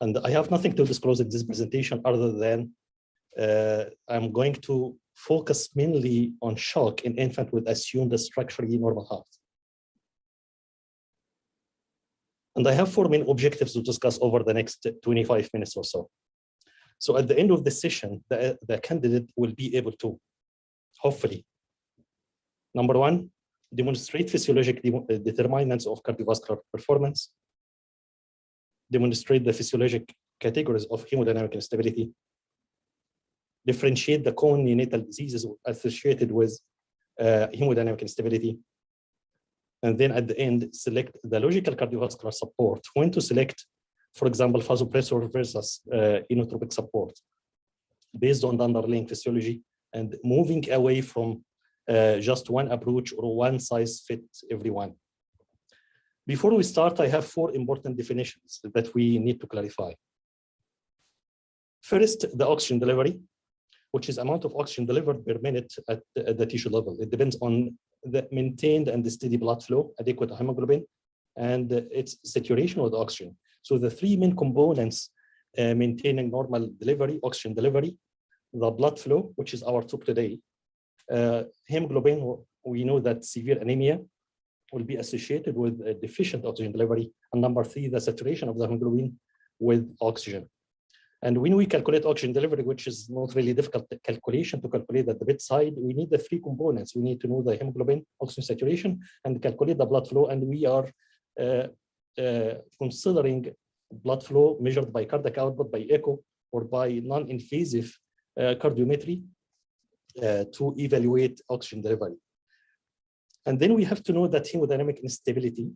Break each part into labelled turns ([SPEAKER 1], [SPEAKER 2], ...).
[SPEAKER 1] And I have nothing to disclose in this presentation other than I'm going to focus mainly on shock in infant with assumed structurally normal heart. And I have 4 main objectives to discuss over the next 25 minutes or so. So at the end of the session, the candidate will be able to, hopefully, number 1, demonstrate physiologic determinants of cardiovascular performance, demonstrate the physiologic categories of hemodynamic instability, differentiate the common neonatal diseases associated with hemodynamic instability, and then at the end, select the logical cardiovascular support, when to select, for example, vasopressor versus inotropic support, based on the underlying physiology, and moving away from just one approach or one size fits everyone. Before we start, I have 4 important definitions that we need to clarify. First, the oxygen delivery, which is amount of oxygen delivered per minute at the tissue level. It depends on the maintained and the steady blood flow, adequate hemoglobin, and its saturation with oxygen. So the 3 main components maintaining normal delivery, oxygen delivery, the blood flow, which is our topic today, hemoglobin, we know that severe anemia will be associated with a deficient oxygen delivery, and number 3, the saturation of the hemoglobin with oxygen. And when we calculate oxygen delivery, which is not really difficult calculation to calculate at the bedside, we need the 3 components. We need to know the hemoglobin, oxygen saturation, and calculate the blood flow. And we are considering blood flow measured by cardiac output, by echo, or by non-invasive cardiometry to evaluate oxygen delivery. And then we have to know that hemodynamic instability,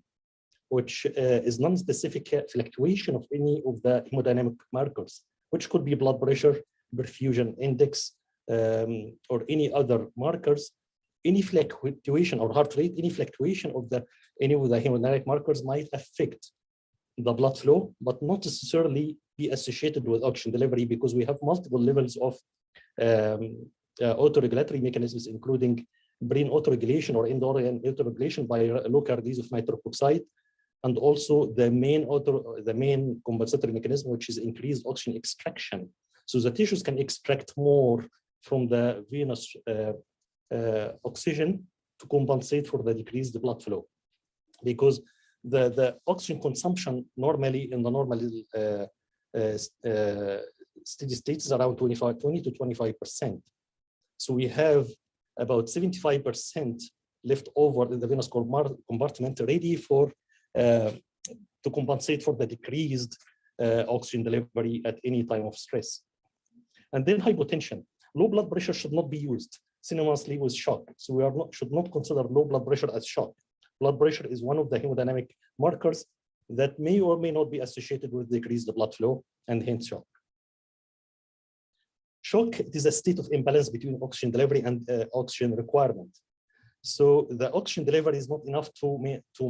[SPEAKER 1] which is non-specific fluctuation of any of the hemodynamic markers, which could be blood pressure, perfusion index, or any other markers. Any fluctuation or heart rate, any fluctuation of any of the hemodynamic markers might affect the blood flow, but not necessarily be associated with oxygen delivery, because we have multiple levels of autoregulatory mechanisms, including brain autoregulation or endocrine autoregulation by local release of nitric oxide, and also the main compensatory mechanism, which is increased oxygen extraction. So the tissues can extract more from the venous oxygen to compensate for the decreased blood flow, because the oxygen consumption normally in the normal steady state is around 20 to 25%. So we have about 75% left over in the venous compartment ready for to compensate for the decreased oxygen delivery at any time of stress. And then hypotension. Low blood pressure should not be used synonymously with shock. So we should not consider low blood pressure as shock. Blood pressure is one of the hemodynamic markers that may or may not be associated with decreased blood flow and hence shock. Shock is a state of imbalance between oxygen delivery and oxygen requirement. So the oxygen delivery is not enough to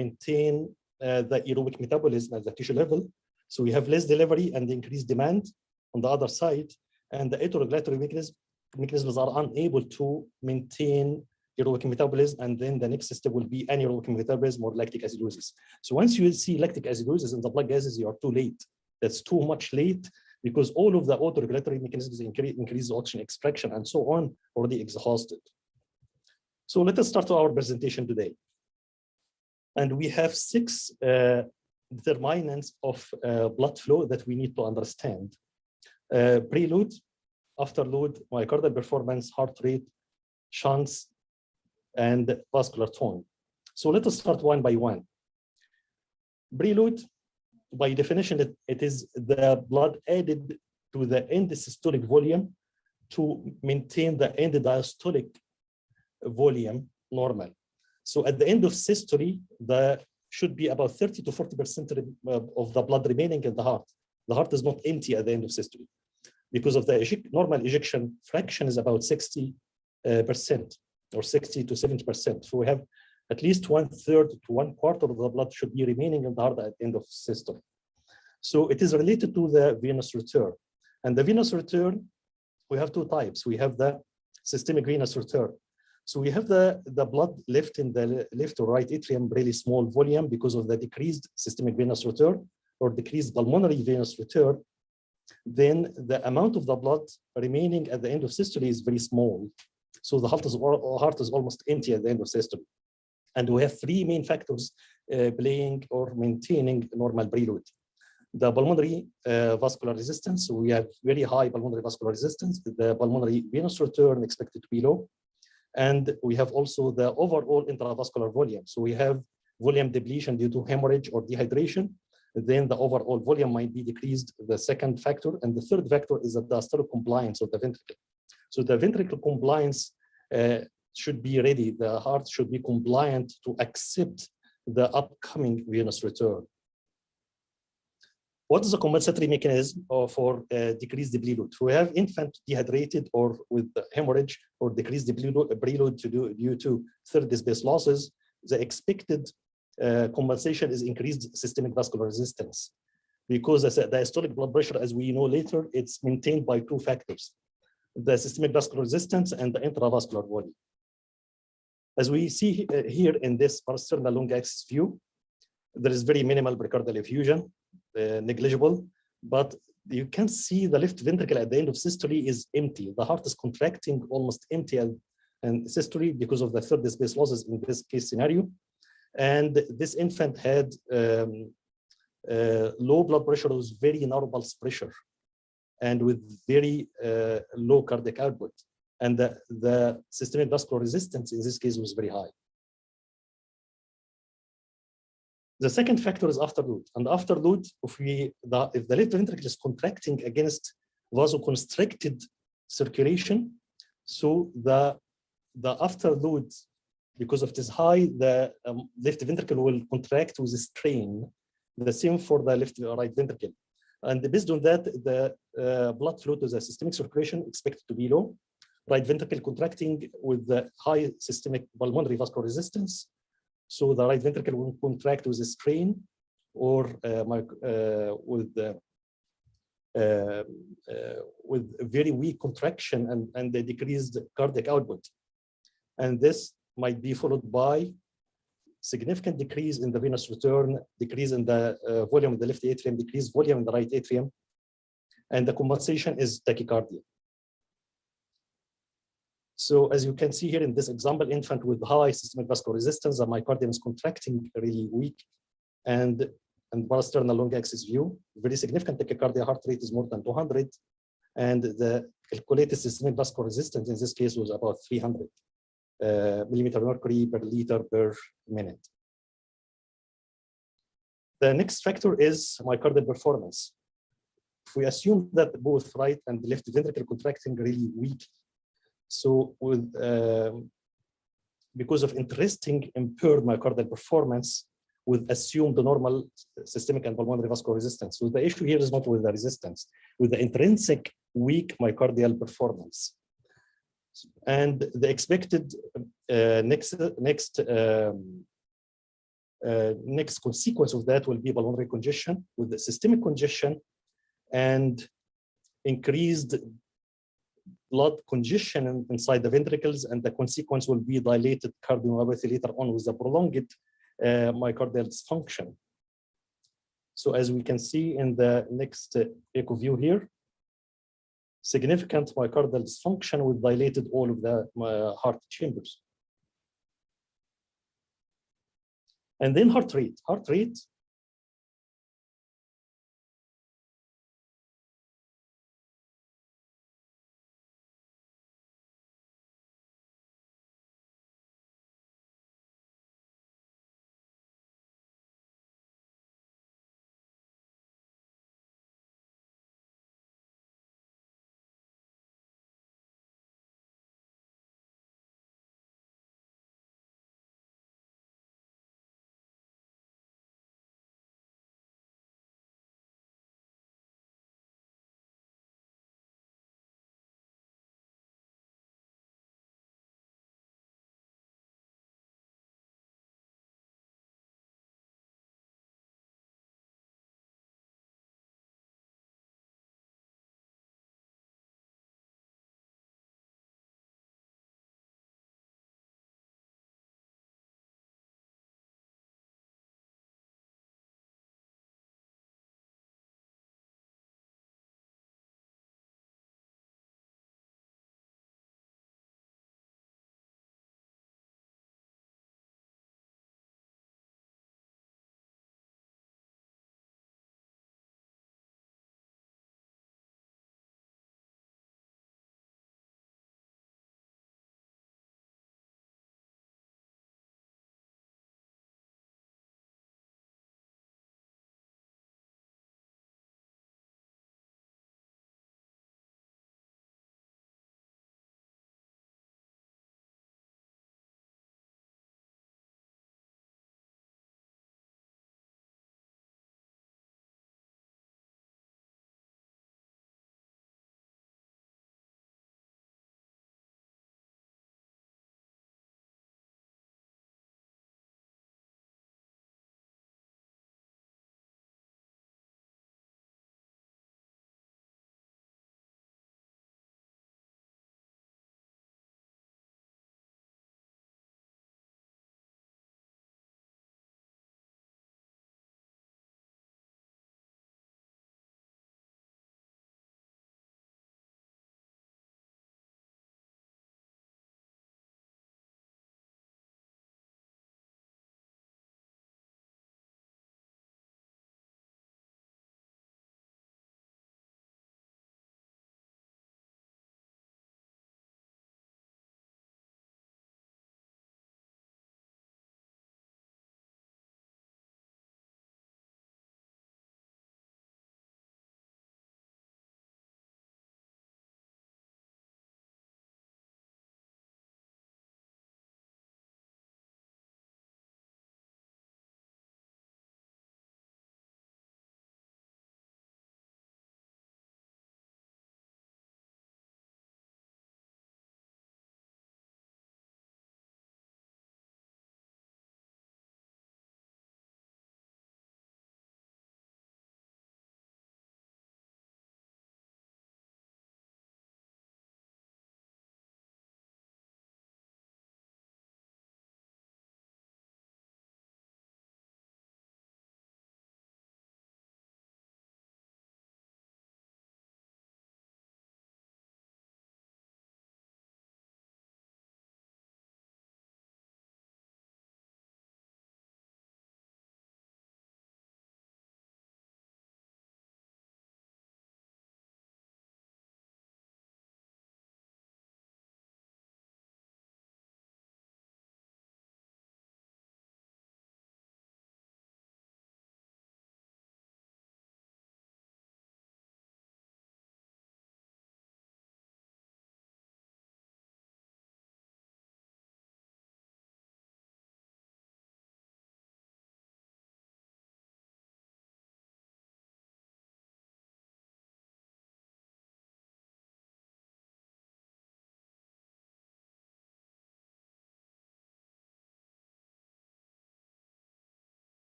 [SPEAKER 1] maintain the aerobic metabolism at the tissue level. So we have less delivery and increased demand on the other side, and the autoregulatory mechanisms are unable to maintain aerobic metabolism, and then the next step will be anaerobic metabolism or lactic acidosis. So once you see lactic acidosis in the blood gases, you are too late. That's too much late, because all of the autoregulatory mechanisms increase oxygen extraction and so on already exhausted. So let us start our presentation today. And we have 6 determinants of blood flow that we need to understand. Preload, afterload, myocardial performance, heart rate, shunts, and vascular tone. So let us start one by one. Preload, by definition, it is the blood added to the end systolic volume to maintain the end diastolic volume normal. So at the end of systole, there should be about 30 to 40% of the blood remaining in the heart. The heart is not empty at the end of systole, because of the normal ejection fraction is about 60% or 60 to 70%. So we have at least 1/3 to 1/4 of the blood should be remaining in the heart at the end of systole. So it is related to the venous return. And the venous return, we have 2 types. We have the systemic venous return. So we have the blood left in the left or right atrium, really small volume because of the decreased systemic venous return. or decreased pulmonary venous return, then the amount of the blood remaining at the end of systole is very small. So the heart is almost empty at the end of systole. And we have three main factors playing or maintaining normal preload. The pulmonary vascular resistance, we have very high pulmonary vascular resistance. The pulmonary venous return expected to be low. And we have also the overall intravascular volume. So we have volume depletion due to hemorrhage or dehydration. Then the overall volume might be decreased, the second factor. And the third factor is the diastolic compliance of the ventricle. So the ventricle compliance should be ready. The heart should be compliant to accept the upcoming venous return. What is the compensatory mechanism for decreased preload? We have infant dehydrated or with hemorrhage or decreased preload due to third space losses. The expected compensation is increased systemic vascular resistance, because the diastolic blood pressure, as we know later, it's maintained by two factors: the systemic vascular resistance and the intravascular volume. As we see here in this parasternal long axis view, there is very minimal pericardial effusion, negligible, but you can see the left ventricle at the end of systole is empty. The heart is contracting almost empty and systole because of the third space losses in this case scenario. And this infant had low blood pressure with very narrow pulse pressure and with very low cardiac output. And the systemic vascular resistance in this case was very high. The second factor is afterload. And afterload, if the left ventricle is contracting against vasoconstricted circulation, so the afterload, because of this high, the left ventricle will contract with a strain. The same for the right ventricle. And based on that, the blood flow to the systemic circulation expected to be low. Right ventricle contracting with the high systemic pulmonary vascular resistance. So the right ventricle will contract with a strain or with very weak contraction and the decreased cardiac output. And this might be followed by significant decrease in the venous return, decrease in the volume of the left atrium, decreased volume in the right atrium, and the compensation is tachycardia. So as you can see here in this example, infant with high systemic vascular resistance, the myocardium is contracting really weak, and parasternal long axis view, very significant tachycardia, heart rate is more than 200, and the calculated systemic vascular resistance in this case was about 300 millimeter mercury per liter per minute. The next factor is myocardial performance. If we assume that both right and left ventricle contracting really weak, so with because of interesting impaired myocardial performance with assumed normal systemic and pulmonary vascular resistance. So the issue here is not with the resistance, with the intrinsic weak myocardial performance. And the expected next consequence of that will be pulmonary congestion with the systemic congestion and increased blood congestion inside the ventricles, and the consequence will be dilated cardiomyopathy later on with a prolonged myocardial dysfunction. So as we can see in the next echo view here, significant myocardial dysfunction with dilated all of the heart chambers. And then heart rate. Heart rate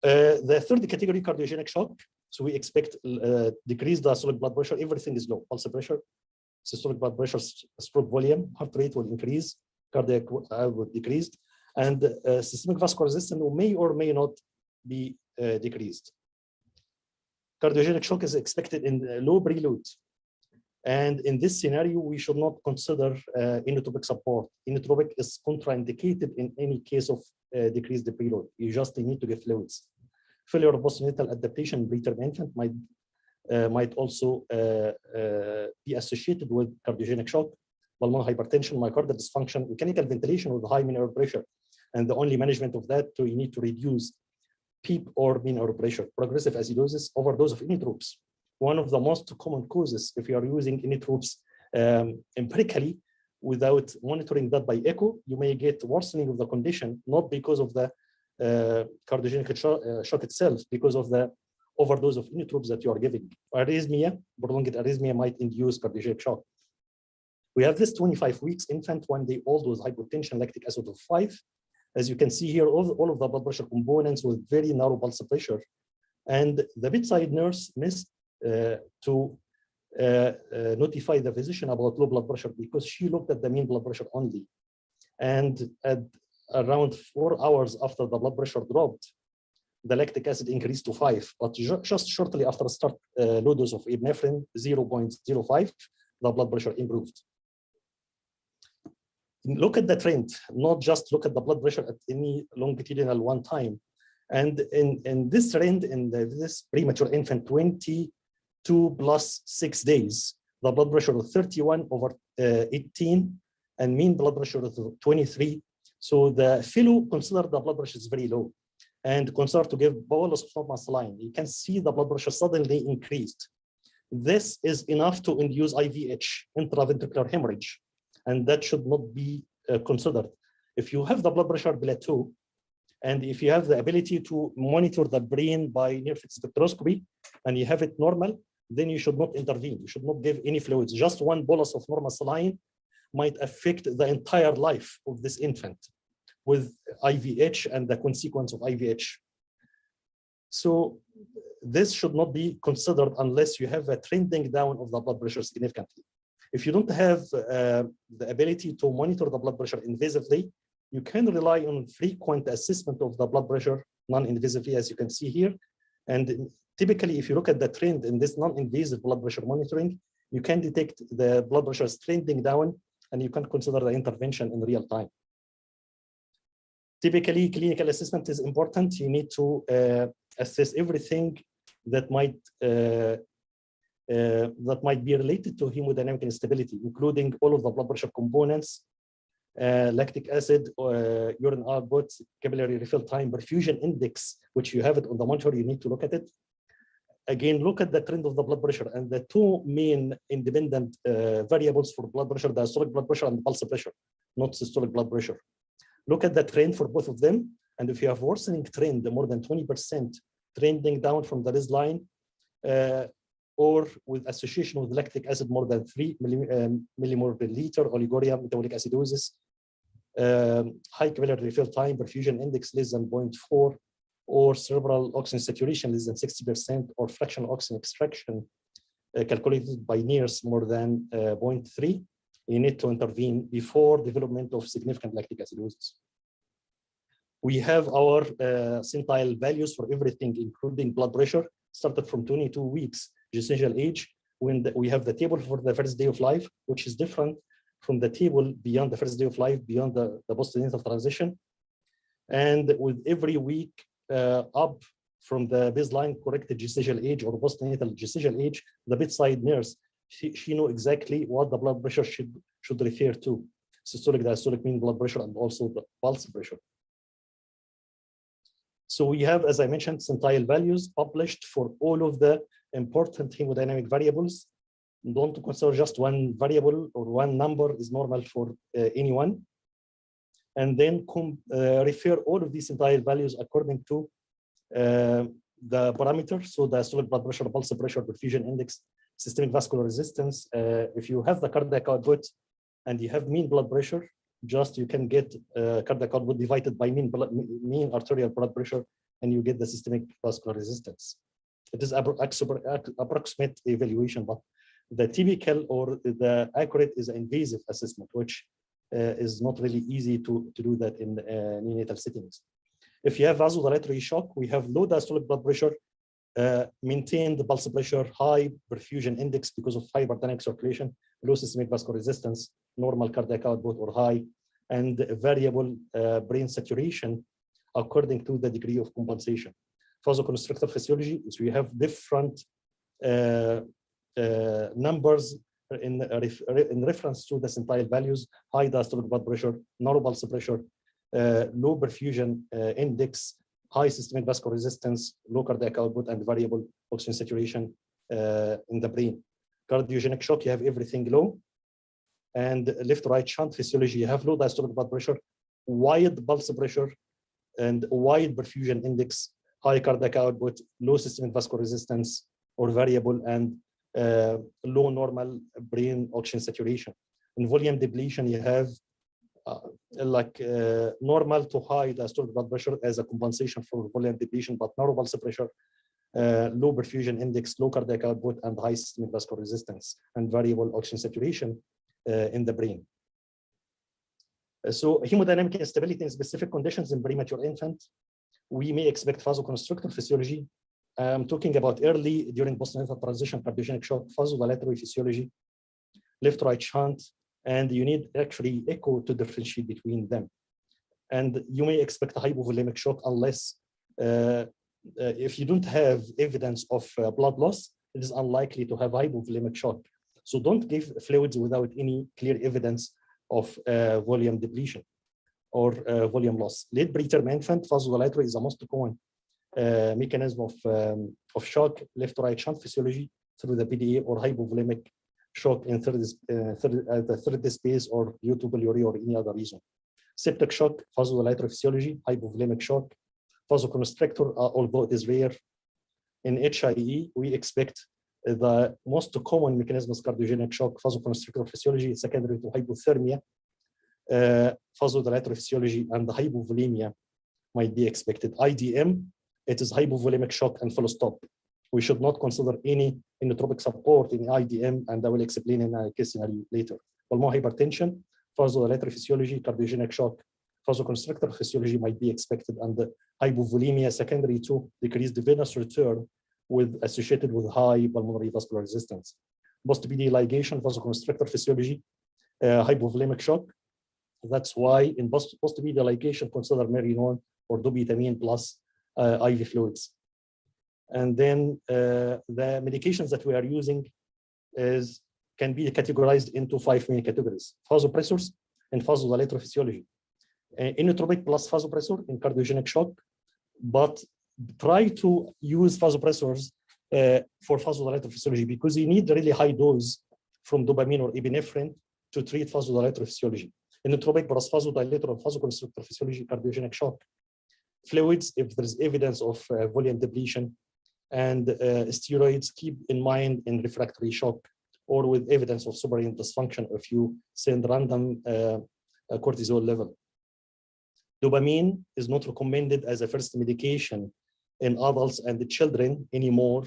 [SPEAKER 1] The third category, cardiogenic shock. So we expect decreased diastolic blood pressure. Everything is low. Pulse pressure, systolic blood pressure, stroke volume, heart rate will increase, cardiac output decreased, and systemic vascular resistance may or may not be decreased. Cardiogenic shock is expected in low preload. And in this scenario, we should not consider inotropic support. Inotropic is contraindicated in any case of decreased preload. You just need to give fluids. Failure of postnatal adaptation in preterm infant might also be associated with cardiogenic shock, pulmonary hypertension, myocardial dysfunction, mechanical ventilation with high mean air pressure. And the only management of that, you need to reduce PEEP or mean air pressure. Progressive acidosis, overdose of inotropes. One of the most common causes, if you are using inotropes empirically, without monitoring that by echo, you may get worsening of the condition, not because of the cardiogenic shock itself, because of the overdose of inotropes that you are giving. Arrhythmia, prolonged arrhythmia might induce cardiogenic shock. We have this 25 weeks infant, 1 day old with hypotension, lactic acid of 5. As you can see here, all of the blood pressure components with very narrow pulse pressure. And the bedside nurse missed to notify the physician about low blood pressure because she looked at the mean blood pressure only. And at around 4 hours after the blood pressure dropped, the lactic acid increased to 5, but just shortly after start low dose of epinephrine, 0.05, the blood pressure improved. Look at the trend, not just look at the blood pressure at any longitudinal one time. And in this trend, in this premature infant, 22 plus 6 days, the blood pressure was 31/18 and mean blood pressure was 23. So the fellow considered the blood pressure is very low and considered to give bolus of normal saline. You can see the blood pressure suddenly increased. This is enough to induce IVH, intraventricular hemorrhage, and that should not be considered. If you have the blood pressure plateau, and if you have the ability to monitor the brain by near-field spectroscopy, and you have it normal, then you should not intervene. You should not give any fluids. Just one bolus of normal saline might affect the entire life of this infant with IVH and the consequence of IVH. So this should not be considered unless you have a trending down of the blood pressure significantly. If you don't have the ability to monitor the blood pressure invasively, you can rely on frequent assessment of the blood pressure non-invasively, as you can see here. And typically, if you look at the trend in this non-invasive blood pressure monitoring, you can detect the blood pressure is trending down, and you can consider the intervention in real time. Typically, clinical assessment is important. You need to assess everything that might be related to hemodynamic instability, including all of the blood pressure components, lactic acid, urine output, capillary refill time, perfusion index, which you have it on the monitor, you need to look at it. Again, look at the trend of the blood pressure, and the two main independent variables for blood pressure, diastolic blood pressure and pulse pressure, not systolic blood pressure. Look at the trend for both of them, and if you have worsening trend, more than 20% trending down from the baseline, or with association with lactic acid more than 3 millimole per liter, oliguria, metabolic acidosis, high capillary refill time, perfusion index less than 0.4, or cerebral oxygen saturation less than 60%, or fractional oxygen extraction calculated by NIRS more than 0.3, you need to intervene before development of significant lactic acidosis. We have our centile values for everything, including blood pressure, started from 22 weeks gestational age, when we have the table for the first day of life, which is different from the table beyond the first day of life, beyond the postnatal transition. And with every week up from the baseline corrected gestational age or postnatal gestational age, the bedside nurse, she know exactly what the blood pressure should refer to, systolic, diastolic, mean blood pressure, and also the pulse pressure. So we have, as I mentioned, centile values published for all of the important hemodynamic variables. Don't consider just one variable or one number is normal for anyone. And then refer all of these centile values according to the parameters. So diastolic blood pressure, pulse pressure, perfusion index, systemic vascular resistance. If you have the cardiac output and you have mean blood pressure, just you can get cardiac output divided by mean arterial blood pressure and you get the systemic vascular resistance. It is approximate evaluation, but the typical or the accurate is an invasive assessment, which is not really easy to do that in neonatal settings. If you have vasodilatory shock, we have low diastolic blood pressure, maintained pulse pressure, high perfusion index because of hyperdynamic circulation, low systemic vascular resistance, normal cardiac output or high, and variable brain saturation according to the degree of compensation. Vasoconstrictor physiology is we have different numbers in reference to the centile values, high diastolic blood pressure, narrow pulse pressure, low perfusion index, high systemic vascular resistance, low cardiac output, and variable oxygen saturation in the brain. Cardiogenic shock, you have everything low. And left-right shunt physiology, you have low diastolic blood pressure, wide pulse pressure, and wide perfusion index, high cardiac output, low systemic vascular resistance or variable, and low normal brain oxygen saturation. In volume depletion, you have normal to high diastolic blood pressure as a compensation for volume depletion, but narrow pulse pressure, low perfusion index, low cardiac output, and high systemic vascular resistance and variable oxygen saturation in the brain. So hemodynamic instability in specific conditions in premature infant, we may expect vasoconstrictor physiology. I'm talking about early during postnatal transition cardiogenic shock, vasodilatory physiology, left-right shunt, and you need actually echo to differentiate between them. And you may expect a hypovolemic shock unless, if you don't have evidence of blood loss, it is unlikely to have hypovolemic shock. So don't give fluids without any clear evidence of volume depletion or volume loss. Late preterm infant, vasodilatory is the most common mechanism of shock, left-right shunt physiology through the PDA, or hypovolemic shock in the third space or due to biliary or any other reason. Septic shock, vasodilatory physiology, hypovolemic shock, vasoconstrictor, although it is rare. In HIE, we expect the most common mechanism is cardiogenic shock, vasoconstrictor physiology, secondary to hypothermia, vasodilatory physiology, and the hypovolemia might be expected. IDM, it is hypovolemic shock and full stop. We should not consider any inotropic support in IDM, and I will explain in a case scenario later. Pulmonary hypertension, vasodilatory physiology, cardiogenic shock, vasoconstrictor physiology might be expected, and the hypovolemia secondary to decreased venous return associated with high pulmonary vascular resistance. Post-PD ligation, vasoconstrictor physiology, hypovolemic shock. That's why in post-PD ligation, consider Merinon or dobutamine plus IV fluids. And then the medications that we are using can be categorized into 5 main categories: vasopressors and vasodilatory physiology, inotropic plus vasopressor in cardiogenic shock, but try to use vasopressors for vasodilatory physiology because you need really high dose from dopamine or epinephrine to treat vasodilatory physiology. Inotropic plus vasodilator and vasoconstrictor physiology, cardiogenic shock. Fluids, if there is evidence of volume depletion, and steroids, keep in mind in refractory shock or with evidence of suprarenal dysfunction if you send random cortisol level. Dopamine is not recommended as a first medication in adults and children anymore.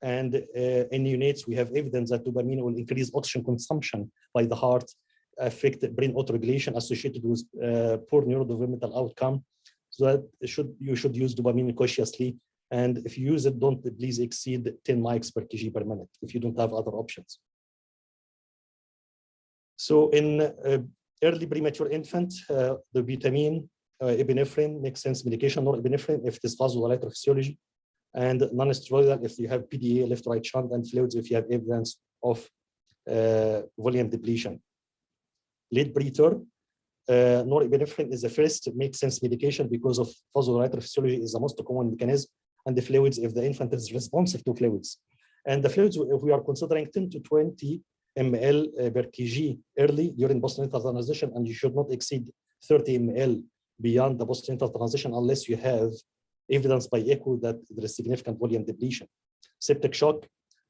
[SPEAKER 1] And in neonates, we have evidence that dopamine will increase oxygen consumption by the heart, affect brain autoregulation associated with poor neurodevelopmental outcome. So that you should use dopamine cautiously. And if you use it, don't please exceed 10 mics per kg per minute if you don't have other options. So in early premature infant, the vitamin epinephrine makes sense medication, norepinephrine if it is vasodilatory physiology, and non-steroidal if you have PDA, left-right shunt, and fluids if you have evidence of volume depletion. Late preterm, norepinephrine is the first makes sense medication because of vasodilatory physiology is the most common mechanism, and the fluids if the infant is responsive to fluids. And the fluids, if we are considering 10 to 20 ml per kg early during postnatal transition, and you should not exceed 30 ml beyond the postnatal transition unless you have evidence by echo that there is significant volume depletion. Septic shock,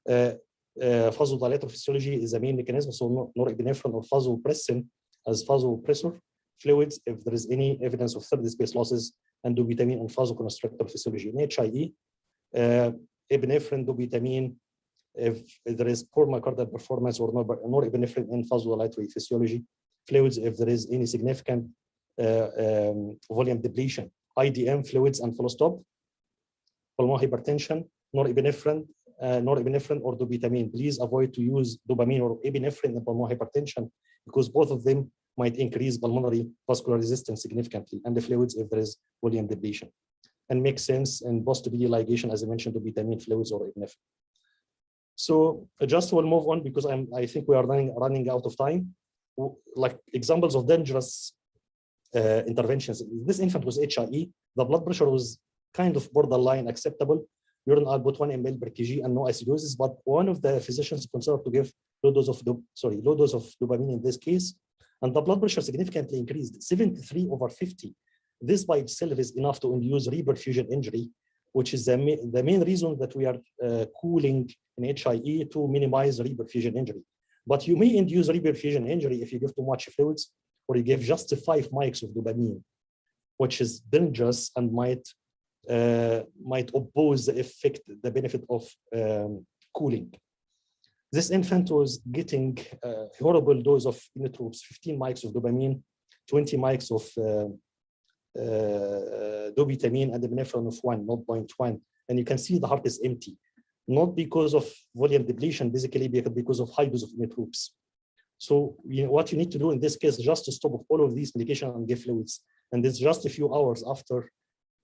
[SPEAKER 1] vasodilator physiology is the main mechanism, so norepinephrine or vasopressin as vasopressor. Fluids, if there is any evidence of third space losses, and dobutamine and vasoconstrictor physiology. In HIE, epinephrine, dobutamine, if there is poor myocardial performance, or norepinephrine in vasodilatory physiology. Fluids, if there is any significant volume depletion. IDM, fluids, and full stop. Pulmonary hypertension, norepinephrine or dobutamine. Please avoid to use dopamine or epinephrine in pulmonary hypertension, because both of them might increase pulmonary vascular resistance significantly, and the fluids if there is volume depletion. And makes sense in post-PD ligation, as I mentioned, dobutamine, fluids, or epinephrine. So just we'll move on, because I think we are running out of time. Like examples of dangerous interventions. This infant was HIE. The blood pressure was kind of borderline acceptable. Urine output 1 ml per kg and no acidosis, but one of the physicians considered to give low dose of dopamine in this case, and the blood pressure significantly increased, 73/50. This by itself is enough to induce reperfusion injury, which is the main reason that we are cooling in HIE to minimize reperfusion injury. But you may induce reperfusion injury if you give too much fluids, or you give just 5 mics of dopamine, which is dangerous and might oppose the benefit of cooling. This infant was getting a horrible dose of inotropes, 15 mics of dopamine, 20 mics of dobutamine, and epinephrine of 0.1. And you can see the heart is empty, not because of volume depletion, basically because of high dose of inotropes. So what you need to do in this case is just to stop all of these medications and give fluids. And it's just a few hours after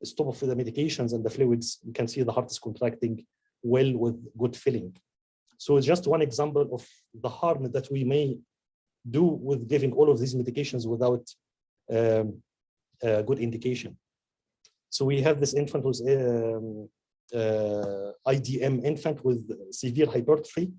[SPEAKER 1] stop of the medications and the fluids, you can see the heart is contracting well with good filling. So it's just one example of the harm that we may do with giving all of these medications without good indication. So we have this infant with IDM infant with severe hypertrophy,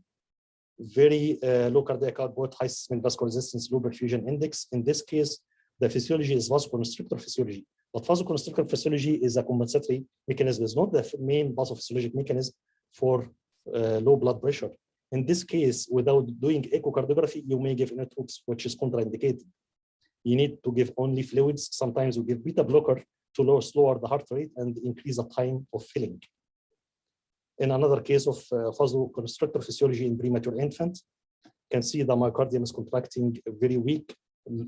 [SPEAKER 1] very low cardiac output, high systemic vascular resistance, low perfusion index. In this case, the physiology is vasoconstrictor physiology. But vasoconstrictor physiology is a compensatory mechanism. It's not the main pathophysiologic mechanism for low blood pressure. In this case, without doing echocardiography, you may give inotropes, which is contraindicated. You need to give only fluids. Sometimes we give beta blocker to slower the heart rate and increase the time of filling. In another case of vasoconstrictor physiology in premature infant, you can see the myocardium is contracting very weak,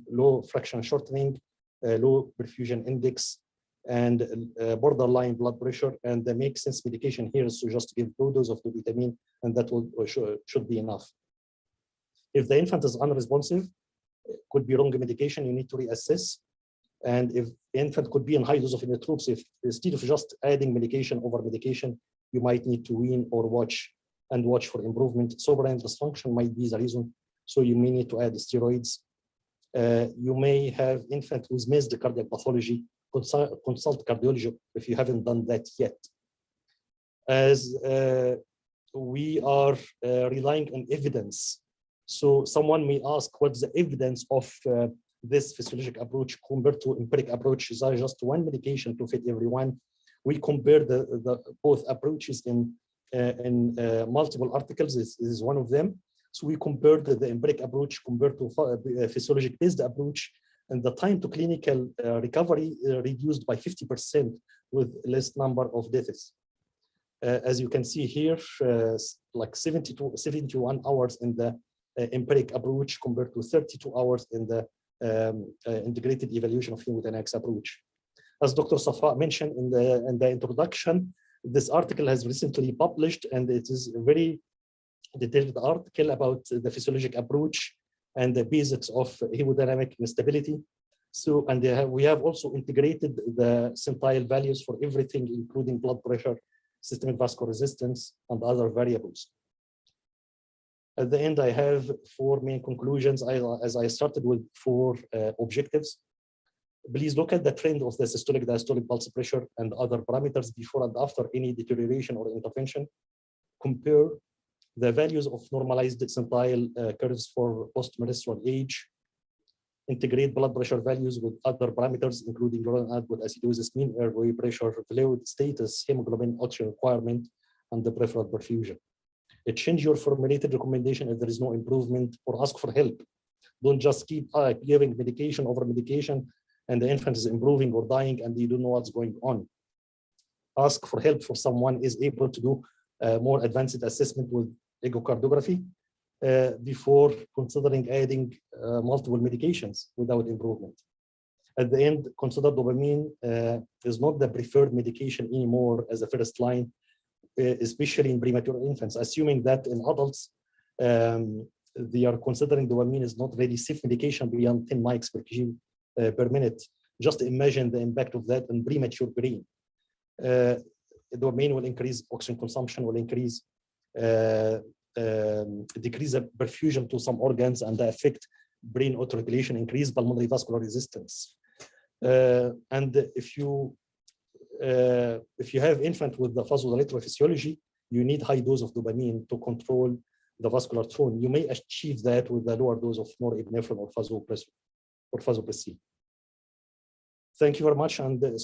[SPEAKER 1] low fraction shortening, low perfusion index, and borderline blood pressure. And the make sense medication here is to just give low dose of dobutamine, and that should be enough. If the infant is unresponsive, could be wrong medication, you need to reassess. And if the infant could be in high dose of inotropes, if instead of just adding medication over medication, you might need to wean or watch for improvement. Sovereign dysfunction might be the reason, so you may need to add steroids. You may have infant with missed cardiac pathology. Consult cardiology if you haven't done that yet. As we are relying on evidence, so someone may ask, what's the evidence of this physiologic approach compared to empiric approach? Is there just one medication to fit everyone? We compare the both approaches in multiple articles. This is one of them. So we compared the empiric approach compared to physiologic-based approach, and the time to clinical recovery reduced by 50% with less number of deaths. As you can see here, like 71 hours in the empiric approach compared to 32 hours in the integrated evaluation of hemodynamics approach. As Dr. Safra mentioned in the introduction, this article has recently published, and it is a very detailed article about the physiologic approach and the basics of hemodynamic instability. So, and we have also integrated the centile values for everything, including blood pressure, systemic vascular resistance, and other variables. At the end, I have 4 main conclusions, as I started with 4 objectives. Please look at the trend of the systolic diastolic pulse pressure and other parameters before and after any deterioration or intervention. Compare the values of normalized centile curves for post-menstrual age. Integrate blood pressure values with other parameters, including urine output, acidosis, mean airway pressure, fluid status, hemoglobin, oxygen requirement, and the peripheral perfusion. Change your formulated recommendation if there is no improvement, or ask for help. Don't just keep giving medication over medication and the infant is improving or dying and you don't know what's going on. Ask for help for someone is able to do more advanced assessment with echocardiography before considering adding multiple medications without improvement. At the end, consider dopamine is not the preferred medication anymore as a first line, especially in premature infants, assuming that in adults, they are considering dopamine is not really safe medication beyond 10 mics per kg per minute. Just imagine the impact of that in premature brain. Dopamine will increase oxygen consumption, will increase, decrease the perfusion to some organs and affect brain autoregulation, increase pulmonary vascular resistance. And if you have infant with the vasodilator physiology, you need high dose of dopamine to control the vascular tone. You may achieve that with the lower dose of norepinephrine or vasopressin. Thank you very much. And